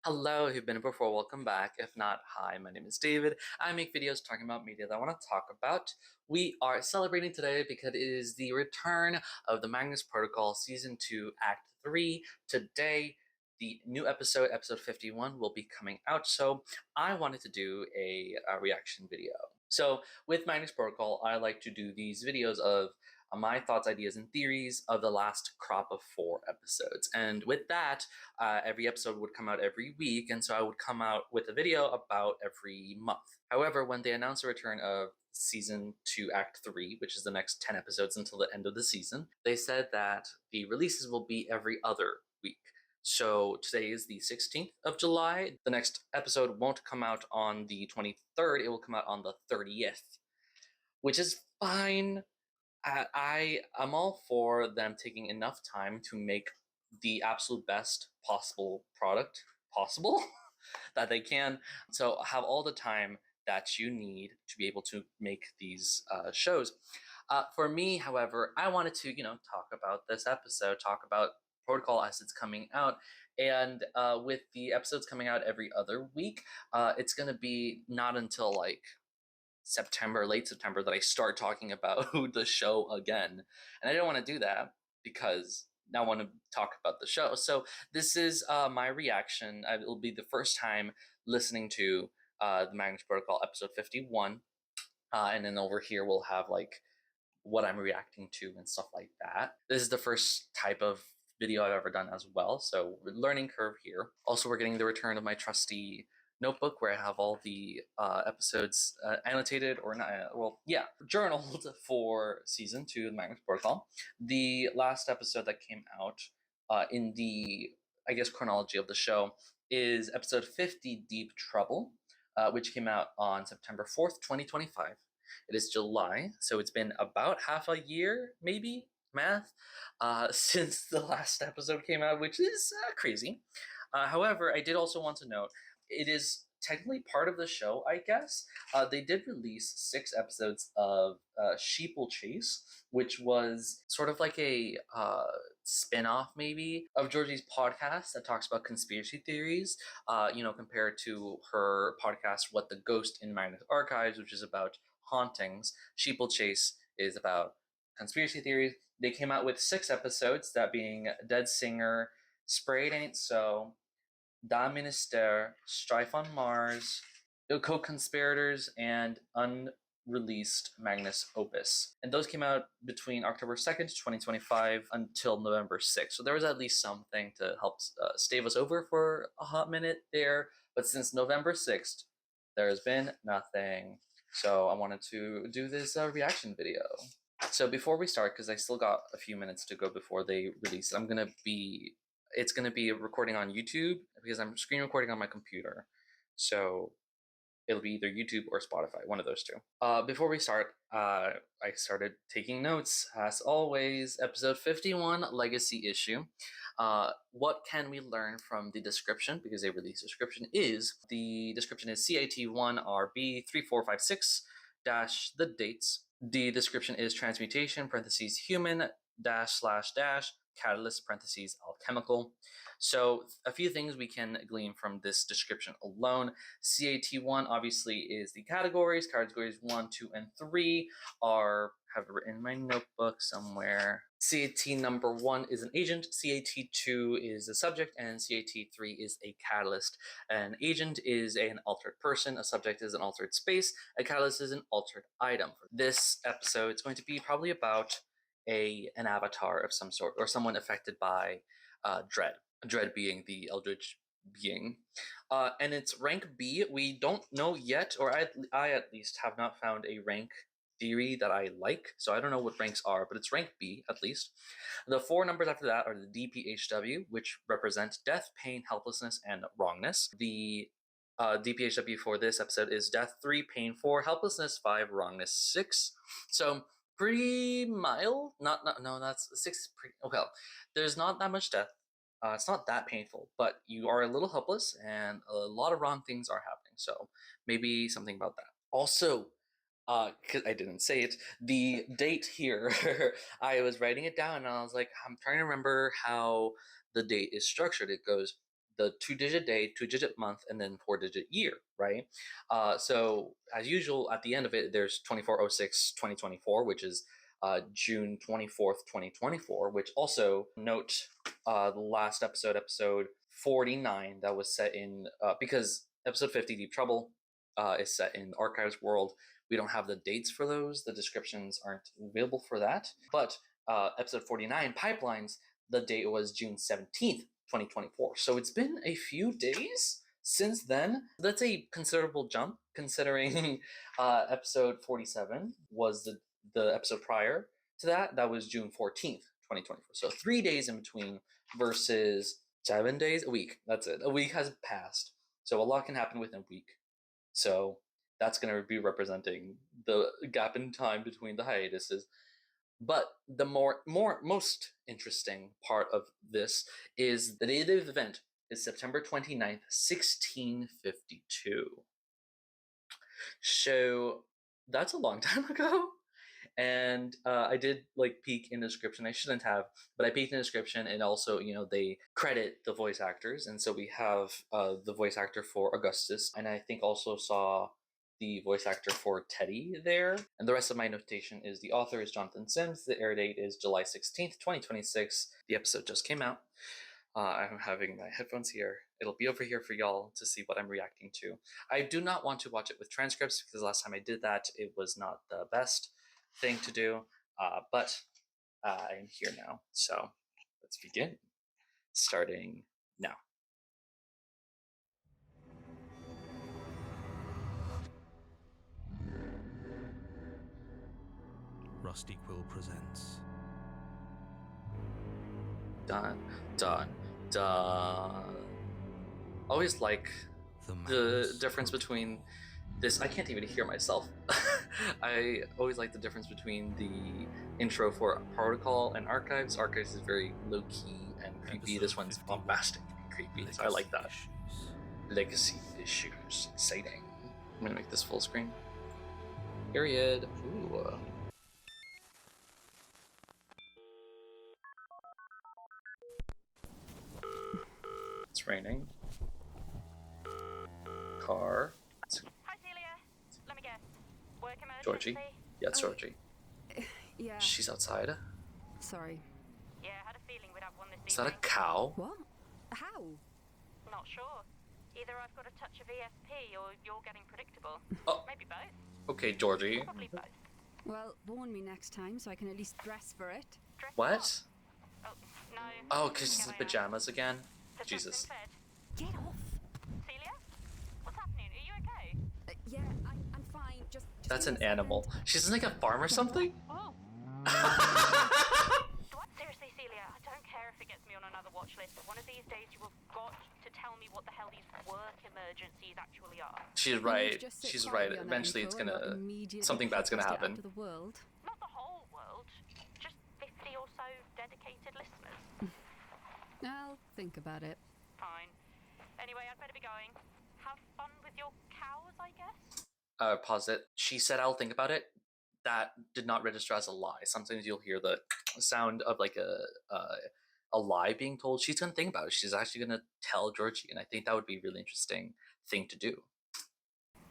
Hello, if you've been here before, welcome back. If not, hi, my name is David. I make videos talking about media that I want to talk about. We are celebrating today because it is the return of the Magnus Protocol Season 2, Act 3. Today, the new episode 51, will be coming out, so I wanted to do a reaction video. So, with Magnus Protocol, I like to do these videos of my thoughts, ideas, and theories of the last crop of 4 episodes. And with that, every episode would come out every week, and so I would come out with a video about every month. However, when they announced the return of Season 2, Act 3, which is the next 10 episodes until the end of the season, they said that the releases will be every other week. So today is the 16th of July. The next episode won't come out on the 23rd, it will come out on the 30th, which is fine. I'm all for them taking enough time to make the absolute best possible product possible that they can. So have all the time that you need to be able to make these shows. For me, however, I wanted to, talk about this episode, talk about Protocol as it's coming out. And with the episodes coming out every other week, it's going to be not until like late September, that I start talking about the show again. And I don't want to do that because I want to talk about the show. So this is my reaction. It'll be the first time listening to the Magnus Protocol episode 51. And then over here, we'll have like what I'm reacting to and stuff like that. This is the first type of video I've ever done as well, so learning curve here. Also, we're getting the return of my trusty notebook where I have all the episodes annotated or not, journaled for season 2 of Magnus Protocol. The last episode that came out in the, I guess, chronology of the show is episode 50, Deep Trouble, which came out on September 4th, 2025. It is July, so it's been about half a year, maybe, math, since the last episode came out, which is crazy. However, I did also want to note, it is technically part of the show, I guess. They did release 6 episodes of Sheeple Chase, which was sort of like a spin-off, maybe, of Georgie's podcast that talks about conspiracy theories, compared to her podcast, What the Ghost in Magnus Archives, which is about hauntings. Sheeple Chase is about conspiracy theories. They came out with 6 episodes, that being Dead Singer, Sprayed Ain't So, Da Minister, Strife on Mars, The Co-Conspirators, and Unreleased Magnus Opus. And those came out between October 2nd, 2025 until November 6th. So there was at least something to help stave us over for a hot minute there. But since November 6th, there has been nothing. So I wanted to do this reaction video. So before we start, because I still got a few minutes to go before they release, it's going to be a recording on YouTube because I'm screen recording on my computer. So it'll be either YouTube or Spotify, one of those two. Before we start, I started taking notes. As always, episode 51, Legacy Issue. What can we learn from the description? Because they released description the description is CAT1RB3456 dash the dates. The description is transmutation, parentheses, human, dash slash dash, catalyst, parentheses, alchemical. So a few things we can glean from this description alone. CAT1 obviously is the categories. Categories 1, 2, and 3 have written in my notebook somewhere. CAT number 1 is an agent, CAT2 is a subject, and CAT3 is a catalyst. An agent is an altered person, a subject is an altered space, a catalyst is an altered item. For this episode, it's going to be probably about an avatar of some sort, or someone affected by dread. Dread being the eldritch being. And it's rank B. We don't know yet, or I at least have not found a rank theory that I like, so I don't know what ranks are, but it's rank B at least. The 4 numbers after that are the DPHW, which represent death, pain, helplessness, and wrongness. The DPHW for this episode is death 3, pain 4, helplessness 5, wrongness 6. So pretty mild. No, that's 6. Okay, there's not that much death. It's not that painful, but you are a little helpless and a lot of wrong things are happening. So maybe something about that. Also, because I didn't say it, the date here, I was writing it down and I was like, I'm trying to remember how the date is structured. It goes the 2-digit day, 2-digit month, and then 4-digit year, right? So as usual, at the end of it, there's 24/06/2024, which is June 24th, 2024, which also note the last episode 49, that was set in, because episode 50, Deep Trouble, is set in the Archives world. We don't have the dates for those. The descriptions aren't available for that. But episode 49, Pipelines, the date was June 17th, 2024. So it's been a few days since then. That's a considerable jump, considering episode 47 was the episode prior to that. That was June 14th, 2024. So 3 days in between versus 7 days, a week. That's it. A week has passed. So a lot can happen within a week. So that's going to be representing the gap in time between the hiatuses. But the most interesting part of this is the date of the event is September 29th, 1652. So that's a long time ago. And I did peek in the description. I shouldn't have, but I peeked in the description, and also they credit the voice actors, and so we have the voice actor for Augustus, and I think also saw the voice actor for Teddy there. And the rest of my notation is the author is Jonathan Sims. The air date is July 16th, 2026. The episode just came out. I'm having my headphones here. It'll be over here for y'all to see what I'm reacting to. I do not want to watch it with transcripts, because last time I did that, it was not the best thing to do, but I'm here now, so let's begin. Starting now. Rusty Quill presents. Dun, dun, dun. Always like the difference between this. I can't even hear myself. I always like the difference between the intro for Protocol and Archives. Archives is very low-key and creepy. This one's bombastic and creepy, so I like that. Legacy issues. Exciting. I'm gonna make this full screen. Period. Ooh. It's raining. Car. Hi, Celia. Let me guess. Work emergency? Georgie. Yeah, it's Georgie. Yeah. She's outside. Sorry. Yeah, I had a feeling we'd have one this Is that a evening. cow? What? How? Not sure. Either I've got a touch of ESP or you're getting predictable. Oh. Maybe both. Okay, Georgie. Probably both. Well, warn me next time so I can at least dress for it. Dress What? Oh, no. Oh, because it's Here the I am. pajamas again? The Jesus. been fed. Get off. Celia? What's happening? Are you okay? Yeah, I'm fine. Just That's give an me a animal. second. She's like a farm or something? Oh. What? Seriously, Celia, I don't care if it gets me on another watch list, but one of these days you have got to tell me what the hell these work emergencies actually are. She's You right. just sit She's quietly right. on that Eventually it's info and gonna... not immediately something bad's gonna broadcast it happen. out to the world. Not the whole world. Just 50 or so dedicated listeners. I'll think about it. Fine. Anyway, I'd better be going. Have fun with your cows, I guess? Pause it. She said, I'll think about it. That did not register as a lie. Sometimes you'll hear the sound of like a lie being told. She's gonna think about it. She's actually gonna tell Georgie, and I think that would be a really interesting thing to do.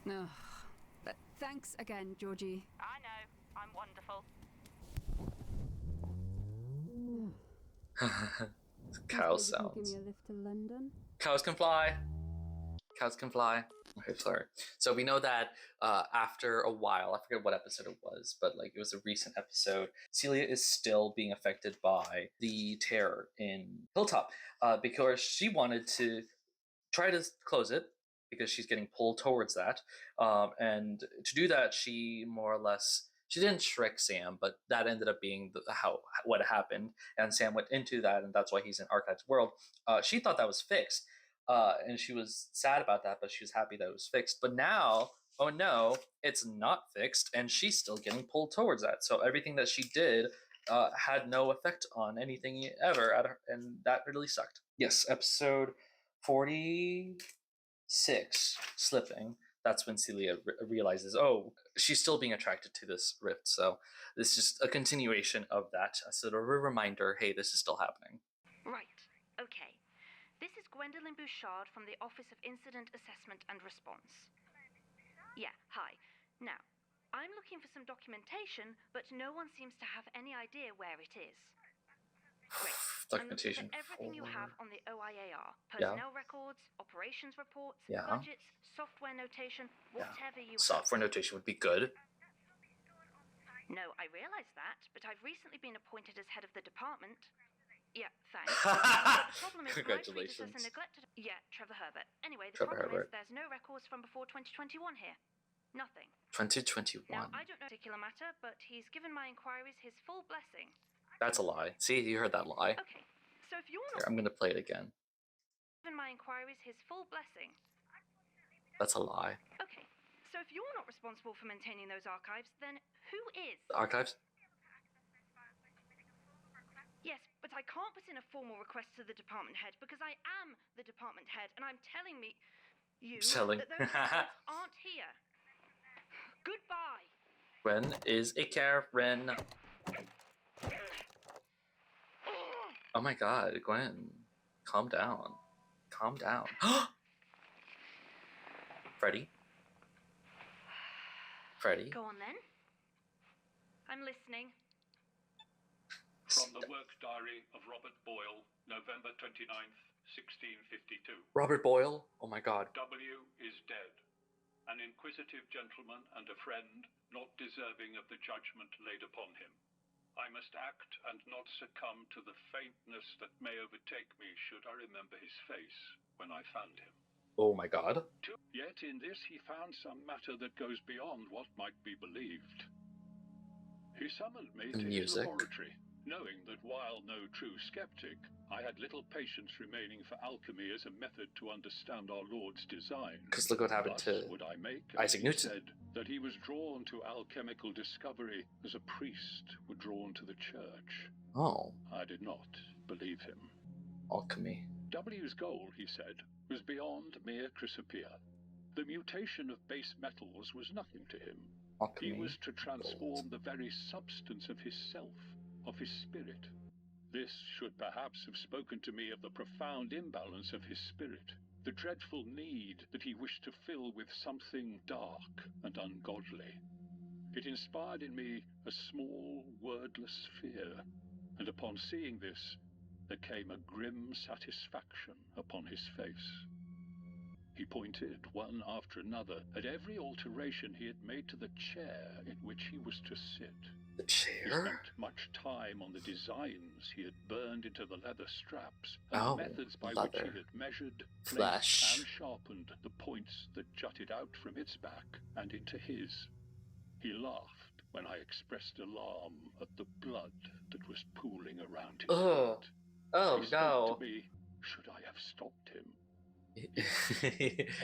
Ugh. But thanks again, Georgie. I know. I'm wonderful. Cow Suppose you can sounds. Give me a lift to London. Cows can fly. Cows can fly. Okay, sorry. So we know that after a while, I forget what episode it was, but like it was a recent episode, Celia is still being affected by the terror in Hilltop because she wanted to try to close it because she's getting pulled towards that. And to do that, she more or less, she didn't trick Sam, but that ended up being what happened. And Sam went into that, and that's why he's in Archives world. She thought that was fixed. And she was sad about that, but she was happy that it was fixed. But now, oh no, it's not fixed, and she's still getting pulled towards that. So everything that she did had no effect on anything ever, and that really sucked. Yes, episode 46, Slipping. That's when Celia realizes, oh, she's still being attracted to this rift. So this is just a continuation of that, a sort of a reminder, hey, this is still happening. Right. Okay. This is Gwendolyn Bouchard from the Office of Incident Assessment and Response. Yeah, hi. Now, I'm looking for some documentation, but no one seems to have any idea where it is. Great. I'm looking Documentation for everything you have for... on the OIAR. Yeah. Personnel records, operations reports, Yeah. budgets, software notation, whatever you have. Software notation would be good. No, I realize that, but I've recently been appointed as head of the department. Yeah, thanks. But the problem is my Congratulations. predecessor neglected... Yeah, Trevor Herbert. Anyway, the Trevor problem Herbert. is there's no records from before 2021 here. Nothing. 2021. Now, I don't know particular matter, but he's given my inquiries his full blessing. That's a lie. See, you heard that lie. Okay, so if you're Here, not... I'm gonna play it again. Given my inquiries his full blessing. That's a lie. Okay, so if you're not responsible for maintaining those archives, then who is? The archives? Yes, but I can't put in a formal request to the department head because I am the department head, and I'm telling you that those records aren't here. Goodbye. Gwen is a Karen. Oh my god, Gwen. Calm down. Calm down. Freddy? Freddy? Go on then. I'm listening. From the work diary of Robert Boyle, November 29th, 1652. Robert Boyle? Oh my god. W is dead, an inquisitive gentleman and a friend, not deserving of the judgment laid upon him. I must act and not succumb to the faintness that may overtake me should I remember his face when I found him. Oh my god. Yet in this he found some matter that goes beyond what might be believed. He summoned me to his laboratory, knowing that while no true skeptic, I had little patience remaining for alchemy as a method to understand our Lord's design. Because look what happened to would I make, Isaac he Newton. said that he was drawn to alchemical discovery as a priest were drawn to the church. Oh, I did not believe him. alchemy. W's goal, he said, was beyond mere chrysopia. The mutation of base metals was nothing to him. Alchemy. He was to transform the very substance of his self, of his spirit. This should perhaps have spoken to me of the profound imbalance of his spirit, the dreadful need that he wished to fill with something dark and ungodly. It inspired in me a small, wordless fear, and upon seeing this, there came a grim satisfaction upon his face. He pointed, one after another, at every alteration he had made to the chair in which he was to sit. The He chair? spent much time on the designs he had burned into the leather straps, and Oh, the methods by which leather. he had measured, Flesh. placed, and sharpened the points that jutted out from its back and into his. He laughed when I expressed alarm at the blood that was pooling around his Ugh. feet. Oh He spoke no. to me, should I have stopped him?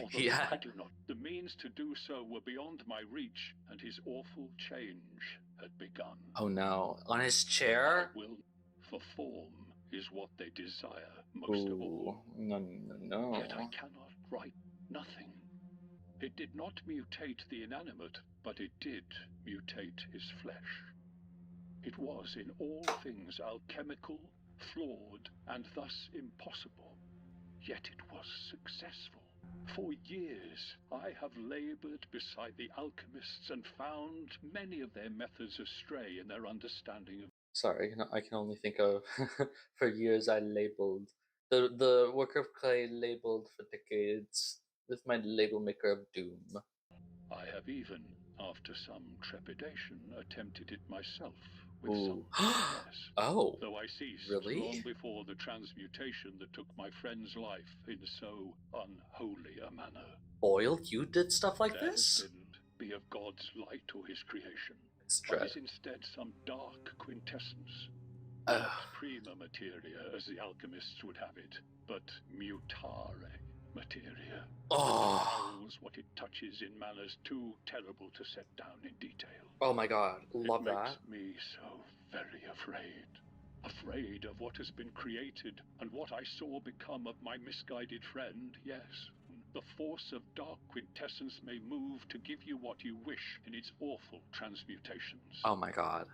Although Yeah. I do not. The means to do so were beyond my reach, and his awful change had begun. Oh no. On his chair? I will, for form is what they desire most of all. Ooh. No, no, no. Yet I cannot write nothing. It did not mutate the inanimate, but it did mutate his flesh. It was in all things alchemical, flawed, and thus impossible. Yet it was successful. For years I have labored beside the alchemists and found many of their methods astray in their understanding of... Sorry, no, I can only think of for years I labeled the work of clay labeled for decades with my label maker of doom. I have even, after some trepidation, attempted it myself with Ooh. some success. Oh, Though I ceased really? long before the transmutation that took my friend's life in so unholy a manner. Boyle, you did stuff like There this? has been be of God's light or his creation, It's but dread. is instead some dark quintessence. Ugh. Not prima materia, as the alchemists would have it, but mutare materia. Oh. It what it touches in manners too terrible to set down in detail. Oh my god, love It that. makes me so very afraid. Afraid of what has been created and what I saw become of my misguided friend, yes. The force of dark quintessence may move to give you what you wish in its awful transmutations. Oh my god.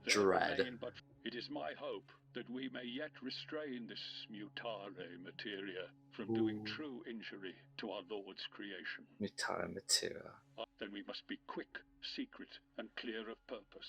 There Dread. remain but it is my hope that we may yet restrain this mutare materia from doing Ooh. true injury to our Lord's creation. Mutare materia. Then we must be quick, secret, and clear of purpose.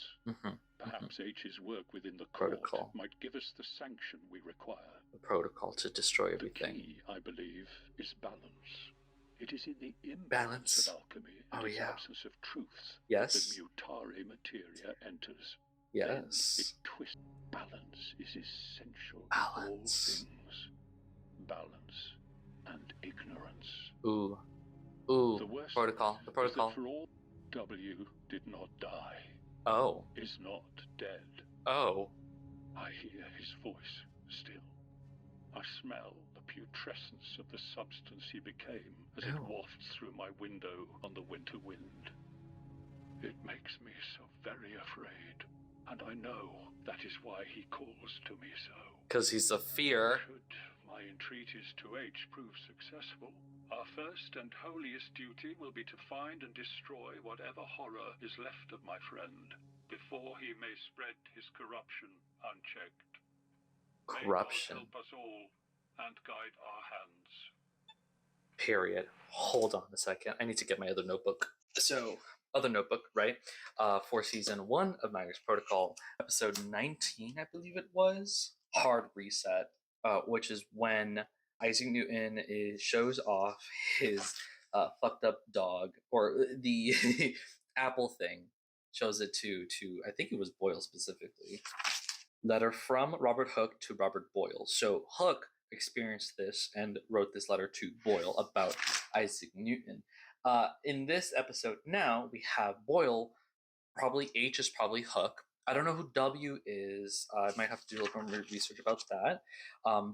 Perhaps H's work within the court Protocol. might give us the sanction we require. The protocol to destroy The everything. key, I believe, is balance. It is in the Balance. imbalance of alchemy and its absence of truths Yes. that mutare materia enters. Yes. Then it twists. Balance is essential to all Balance. things. Balance and ignorance. Ooh. Ooh. The worst Protocol. The protocol. is that for all W did not die, Oh. is not dead. Oh. I hear his voice still. I smell the putrescence of the substance he became as it wafts through my window on the winter wind. It makes me so very afraid, and I know that is why he calls to me so. Because he's a fear. Should my entreaties to H prove successful, our first and holiest duty will be to find and destroy whatever horror is left of my friend, before he may spread his corruption unchecked. Corruption. May God help us all and guide our hands. Period. Hold on a second. I need to get my other notebook. So, other notebook, right? For season 1 of Magnus Protocol, episode 19, I believe it was. Hard Reset, which is when Isaac Newton shows off his fucked up dog, or the apple thing. Shows it to I think it was Boyle specifically. Letter from Robert Hooke to Robert Boyle. So Hooke experienced this and wrote this letter to Boyle about Isaac Newton. In this episode now, we have Boyle. Probably H is probably Hooke. I don't know who W is. I might have to do a little more research about that.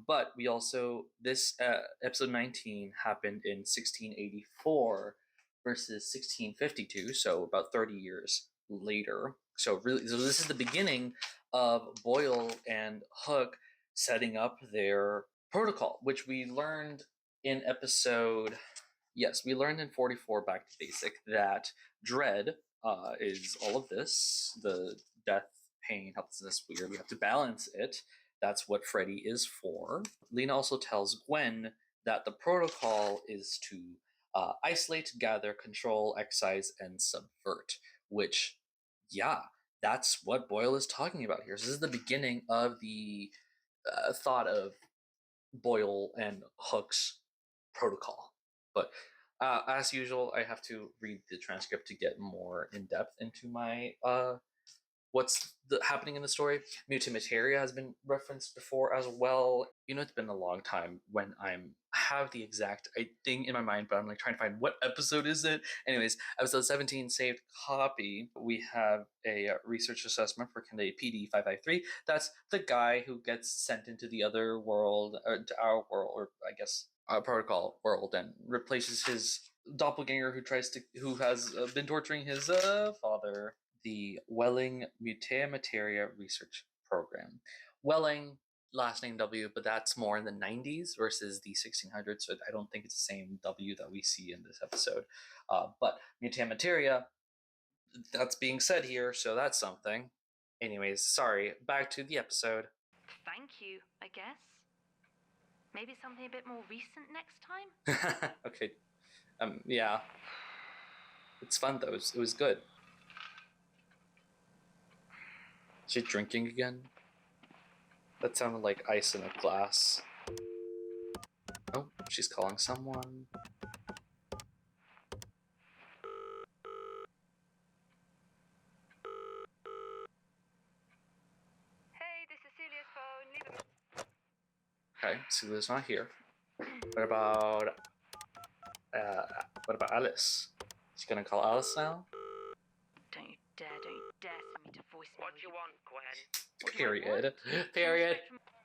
But we also, this episode 19 happened in 1684 versus 1652, so about 30 years later. So really, so this is the beginning of Boyle and Hooke setting up their protocol, which we learned in episode, yes, we learned in 44 Back to Basic that dread is all of this, the death, pain, helplessness, weird. We have to balance it. That's what Freddy is for. Lena also tells Gwen that the protocol is to isolate, gather, control, excise, and subvert, which, yeah, that's what Boyle is talking about here. So this is the beginning of the thought of Boyle and Hooke's protocol. But as usual, I have to read the transcript to get more in depth into my what's happening in the story. Mutamateria has been referenced before as well. You know, it's been a long time when I'm have the exact thing in my mind, but I'm like trying to find what episode is it. Anyways, episode 17, saved copy. We have a research assessment for candidate PD 553. That's the guy who gets sent into the other world, or to our world, or I guess our protocol world, and replaces his doppelganger who has been torturing his father. The Welling Mutea Materia Research Program. Welling, last name W, but that's more in the 90s versus the 1600s, so I don't think it's the same W that we see in this episode. But Mutea Materia, that's being said here, so that's something. Anyways, sorry, back to the episode. Thank you, I guess. Maybe something a bit more recent next time? Okay. Yeah. It's fun though, it was good. Is she drinking again? That sounded like ice in a glass. Oh, she's calling someone. Hey, this is Celia's phone. Leave a Okay, Celia's not here. What about Alice? She's gonna call Alice now? Don't you dare send me to voicemail. What do you want, Gwen? Period. Period.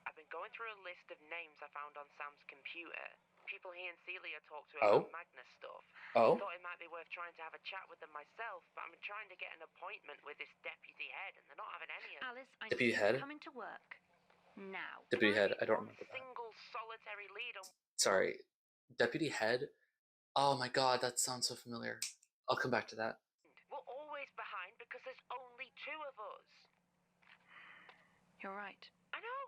I've been going through a list of names I found on Sam's computer. People he and Celia talked to Oh? about Magnus stuff. Oh? Thought it might be worth trying to have a chat with them myself, but I'm trying to get an appointment with this deputy head, and they're not having any of Alice, I Deputy need head? you to come into work. Now. Deputy head, I don't one remember that. single solitary lead on. Sorry. Deputy head? Oh my god, that sounds so familiar. I'll come back to that. We're always behind because there's only two of us. You're right. I know.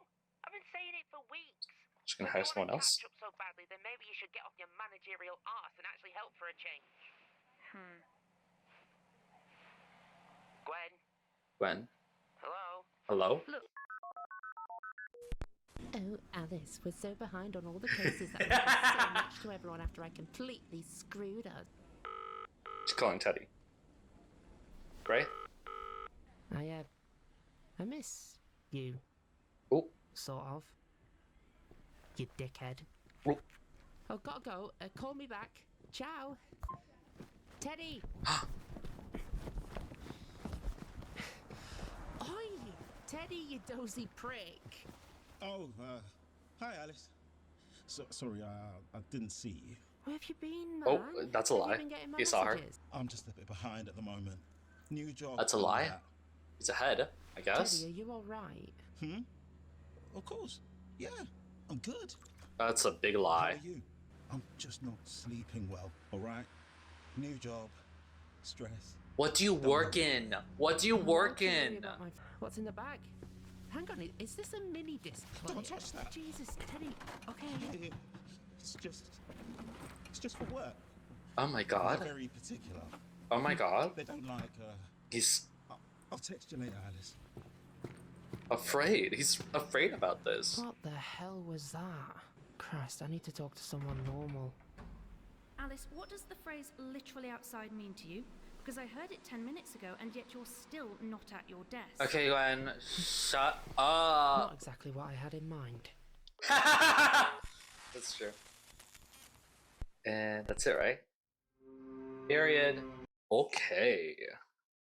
I've been saying it for weeks. Just gonna If hire you someone want to else. catch up so badly, then maybe you should get off your managerial arse and actually help for a change. Gwen? Gwen. Hello? Hello? Look, Oh, Alice, we're so behind on all the cases that matters so much to everyone after I completely screwed us. She's calling Teddy. Right? I miss you, Oh. sort of. You dickhead. Oh. Oh, gotta go. Call me back. Ciao. Teddy! Oi! Teddy, you dozy prick. Oh, hi, Alice. Sorry, I didn't see you. Where have you been, man? Oh, that's a Have lie. You been getting my You saw her. messages? I'm just a bit behind at the moment. New job. That's a all lie? that. He's ahead, I guess. Teddy, are you alright? Of course. Yeah, I'm good. That's a big How lie. are you? I'm just not sleeping well, all right? New job, stress. What do you work in? What do you work Don't worry in? about what's in the bag? Hang on, is this a mini disc player? Don't touch that. Jesus, Teddy. Okay. Yeah, it's just for work. Oh my They're god. very particular. Oh my god. They don't like. He's I'll text you later, Alice. afraid. He's afraid about this. What the hell was that? Christ, I need to talk to someone normal. Alice, what does the phrase literally outside mean to you? Because I heard it 10 minutes ago and yet you're still not at your desk. Okay, Gwen, shut Not up. exactly what I had in mind. That's true. And that's it, right? Period. Okay.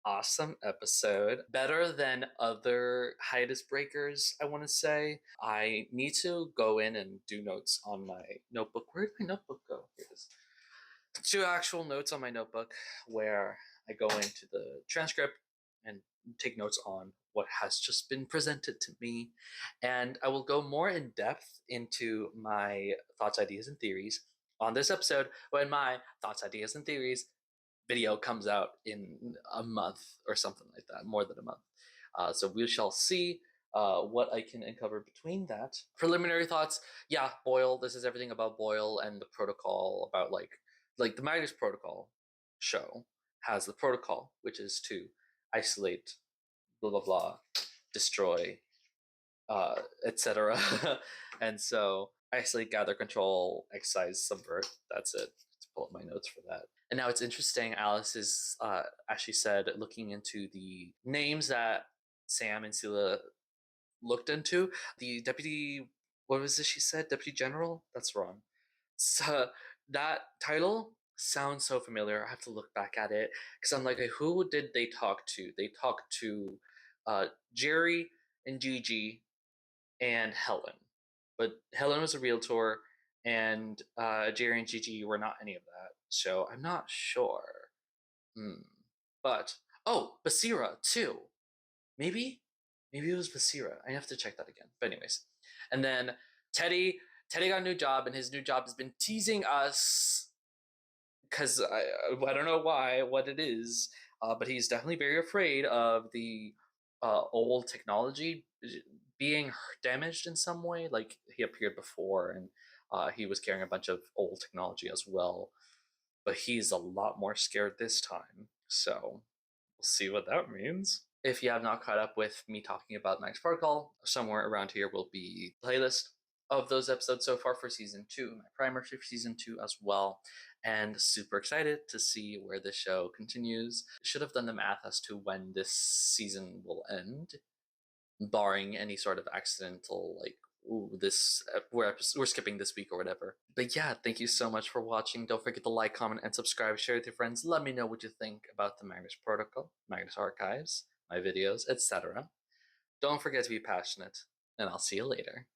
Awesome episode. Better than other hiatus breakers, I want to say. I need to go in and do notes on my notebook. Where did my notebook go? Here it is. 2 actual notes on my notebook where I go into the transcript and take notes on what has just been presented to me. And I will go more in depth into my thoughts, ideas, and theories on this episode when my thoughts, ideas, and theories video comes out in a month or something like that, more than a month. So we shall see what I can uncover between that. Preliminary thoughts, yeah, Boyle. This is everything about Boyle and the protocol about like the Magnus protocol show has the protocol, which is to isolate, blah blah blah, destroy, etc. And so isolate, gather, control, excise, subvert. That's it. Let's pull up my notes for that. And now it's interesting. Alice is, as she said, looking into the names that Sam and Sela looked into. The deputy, what was it she said? Deputy General? That's wrong. So that title sounds so familiar. I have to look back at it because I'm like, who did they talk to? They talked to Jerry and Gigi and Helen. But Helen was a realtor and Jerry and Gigi were not any of that. So I'm not sure. But, oh, Basira too. Maybe it was Basira. I have to check that again. But anyways. And then Teddy got a new job, and his new job has been teasing us because I don't know why, what it is, but he's definitely very afraid of the old technology being damaged in some way. Like he appeared before, and he was carrying a bunch of old technology as well, but he's a lot more scared this time. So we'll see what that means. If you have not caught up with me talking about Magnus Protocol, somewhere around here will be a playlist of those episodes so far for season 2, my primer for season 2 as well, and super excited to see where the show continues. Should have done the math as to when this season will end, barring any sort of accidental like, ooh, this we're skipping this week or whatever. But yeah, thank you so much for watching. Don't forget to like, comment, and subscribe. Share with your friends. Let me know what you think about the Magnus Protocol, Magnus Archives, my videos, etc. Don't forget to be passionate, and I'll see you later.